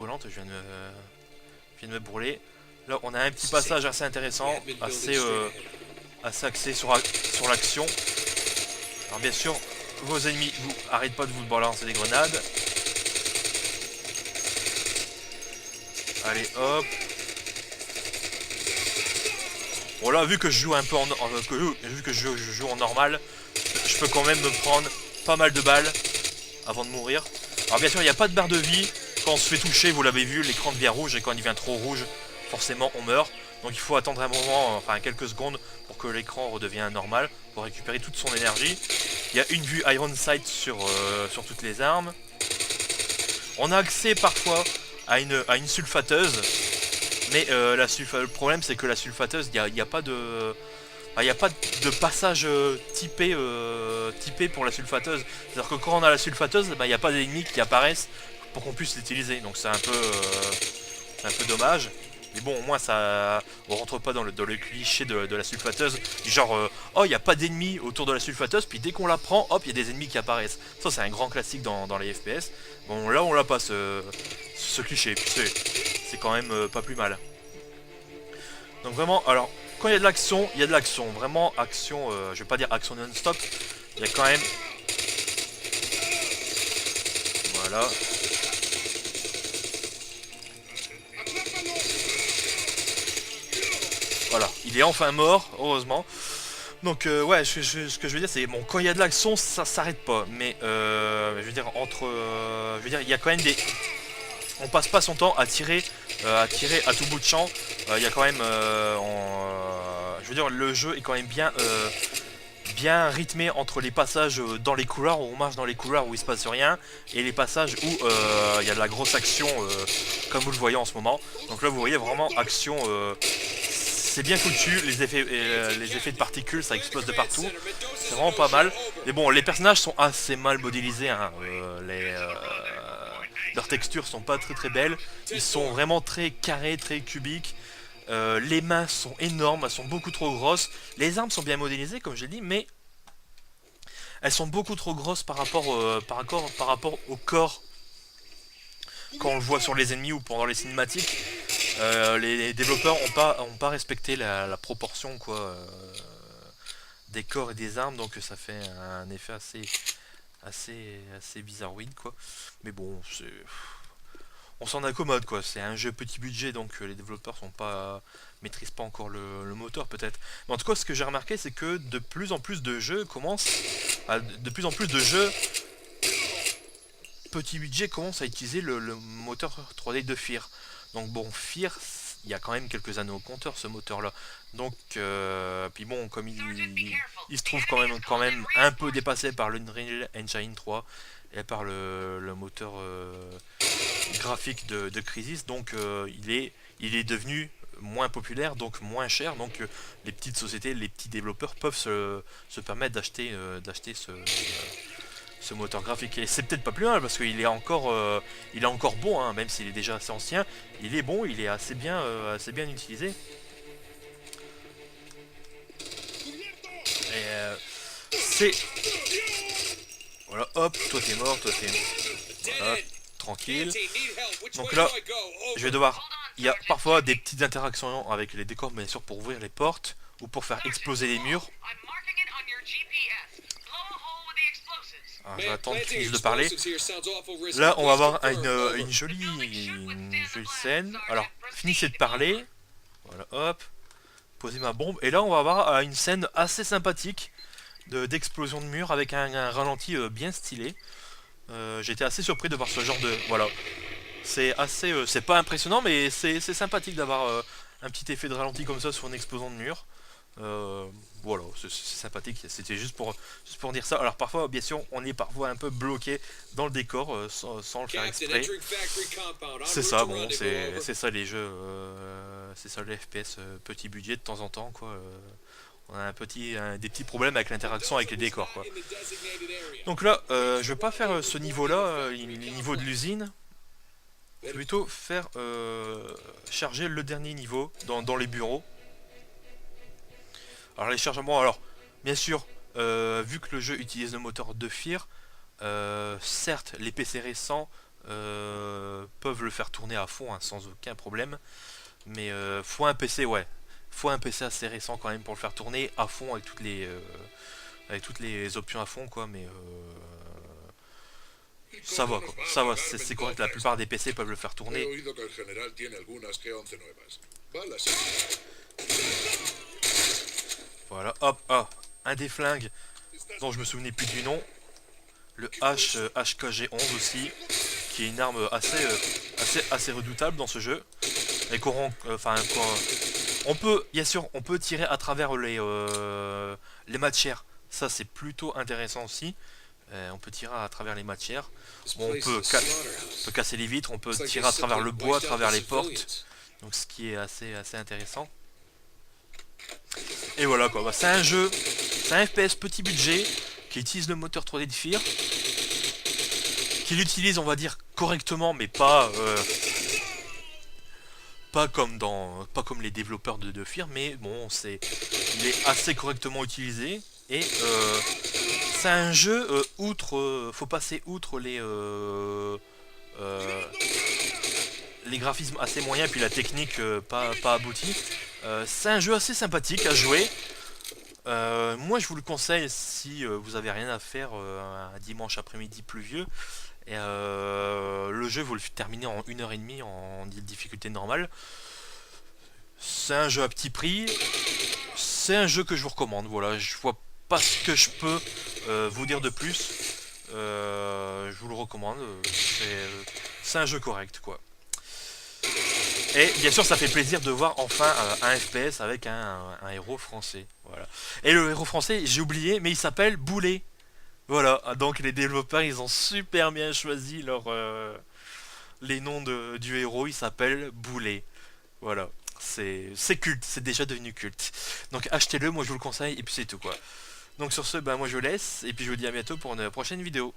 brûlante, je viens de me brûler. Là, on a un petit passage assez intéressant, assez axé sur l'action. Alors bien sûr, vos ennemis, vous arrêtez pas de vous balancer des grenades. Allez, hop. Bon là, vu que je joue un peu vu que je joue en normal, je peux quand même me prendre pas mal de balles avant de mourir. Alors bien sûr, il n'y a pas de barre de vie. Quand on se fait toucher, vous l'avez vu, l'écran devient rouge et quand il devient trop rouge, forcément on meurt. Donc il faut attendre un moment, enfin quelques secondes, pour que l'écran redevienne normal, pour récupérer toute son énergie. Il y a une vue Iron Sight sur toutes les armes. On a accès parfois à une sulfateuse, mais le problème c'est que la sulfateuse, il n'y a pas de... Il n'y a pas de passage typé pour la sulfateuse. C'est-à-dire que quand on a la sulfateuse, il n'y a pas d'ennemis qui apparaissent pour qu'on puisse l'utiliser. Donc c'est un peu dommage. Mais bon, au moins ça, on rentre pas dans le cliché de la sulfateuse. Du genre, oh, il n'y a pas d'ennemis autour de la sulfateuse, puis dès qu'on la prend, hop, il y a des ennemis qui apparaissent. Ça, c'est un grand classique dans les FPS. Bon, là, on l'a pas, ce cliché. Puis c'est quand même pas plus mal. Donc vraiment, alors, quand il y a de l'action, il y a de l'action. Vraiment, action, je vais pas dire action non-stop. Il y a quand même... Voilà. Voilà, il est enfin mort, heureusement. Donc ouais, ce que je veux dire, c'est bon, quand il y a de l'action, ça s'arrête pas. Mais je veux dire, je veux dire, il y a quand même des... On passe pas son temps à tirer à tout bout de champ. Il y a quand même... je veux dire, le jeu est quand même bien rythmé entre les passages dans les couloirs, où on marche dans les couloirs où il se passe rien, et les passages où il y a de la grosse action, comme vous le voyez en ce moment. Donc là, vous voyez vraiment action... c'est bien foutu, les effets de particules, ça explose de partout. C'est vraiment pas mal. Mais bon, les personnages sont assez mal modélisés. Hein. Leurs textures sont pas très très belles. Ils sont vraiment très carrés, très cubiques. Les mains sont énormes, elles sont beaucoup trop grosses. Les armes sont bien modélisées, comme j'ai dit, mais elles sont beaucoup trop grosses par rapport au corps quand on le voit sur les ennemis ou pendant les cinématiques. Les développeurs ont pas respecté la proportion quoi, des corps et des armes, donc ça fait un effet assez bizarroïde quoi. Mais bon, on s'en accommode quoi. C'est un jeu petit budget, donc les développeurs maîtrisent pas encore le moteur peut-être. Mais en tout cas, ce que j'ai remarqué, c'est que de plus en plus de jeux de plus en plus de jeux petit budget commencent à utiliser le moteur 3D de Fear. Donc bon, Fear, il y a quand même quelques années au compteur ce moteur là. Donc puis bon, comme il se trouve quand même un peu dépassé par l'Unreal Engine 3 et par le moteur graphique de Crysis, donc il est devenu moins populaire, donc moins cher, donc les petites sociétés, les petits développeurs peuvent se permettre d'acheter ce moteur graphique. Et c'est peut-être pas plus mal parce il est encore bon, hein, même s'il est déjà assez ancien. Il est bon, il est assez bien utilisé. Et c'est voilà, hop, toi t'es mort, toi t'es voilà, tranquille. Donc là, je vais devoir. Il y a parfois des petites interactions avec les décors, bien sûr, pour ouvrir les portes ou pour faire exploser les murs. Alors, je vais attendre qu'ils finissent de parler. Là, on va avoir une jolie scène. Alors, finissez de parler. Voilà, hop. Posez ma bombe. Et là, on va avoir une scène assez sympathique d'explosion de mur avec un ralenti bien stylé. J'étais assez surpris de voir ce genre de... Voilà. C'est assez... c'est pas impressionnant, mais c'est sympathique d'avoir un petit effet de ralenti comme ça sur une explosion de mur. Euh, voilà, c'est sympathique. C'était juste pour dire ça. Alors parfois, bien sûr, on est parfois un peu bloqué dans le décor sans le faire exprès. C'est ça, bon, c'est ça les jeux, c'est ça les FPS petit budget de temps en temps, quoi. On a des petits problèmes avec l'interaction avec les décors, quoi. Donc là, je vais pas faire ce niveau-là, le niveau de l'usine. Je vais plutôt faire charger le dernier niveau dans les bureaux. Alors les chargements, alors bien sûr, vu que le jeu utilise le moteur de Fear, certes les PC récents peuvent le faire tourner à fond, hein, sans aucun problème. Mais faut un PC, ouais. Faut un PC assez récent quand même pour le faire tourner à fond avec toutes les options à fond, quoi. Mais ça va, quoi. Ça va, c'est correct. La plupart des PC peuvent le faire tourner. Voilà, hop, ah, un des flingues dont je me souvenais plus du nom. Le HKG-11 aussi, qui est une arme assez redoutable dans ce jeu. Et on peut, bien sûr, on peut tirer à travers les matières. Ça, c'est plutôt intéressant aussi. On peut tirer à travers les matières. Bon, on peut casser les vitres, on peut tirer à travers le bois, à travers les portes. Donc, ce qui est assez intéressant. Et voilà quoi, bah, c'est un jeu, c'est un FPS petit budget qui utilise le moteur 3D de FEAR, qui l'utilise on va dire correctement, mais pas comme les développeurs de FEAR, mais bon il est assez correctement utilisé et c'est un jeu faut passer outre les graphismes assez moyens et puis la technique pas aboutie. C'est un jeu assez sympathique à jouer. Moi je vous le conseille si vous avez rien à faire un dimanche après-midi pluvieux. Et le jeu vous le terminez en 1h30 en difficulté normale. C'est un jeu à petit prix. C'est un jeu que je vous recommande. Voilà, je vois pas ce que je peux vous dire de plus. Je vous le recommande. C'est un jeu correct quoi. Et bien sûr, ça fait plaisir de voir enfin un FPS avec un héros français. Voilà. Et le héros français, j'ai oublié, mais il s'appelle Boulet. Voilà. Donc les développeurs, ils ont super bien choisi les noms du héros. Il s'appelle Boulet. Voilà. C'est culte. C'est déjà devenu culte. Donc achetez-le. Moi, je vous le conseille. Et puis c'est tout quoi. Donc sur ce, ben moi je vous laisse. Et puis je vous dis à bientôt pour une prochaine vidéo.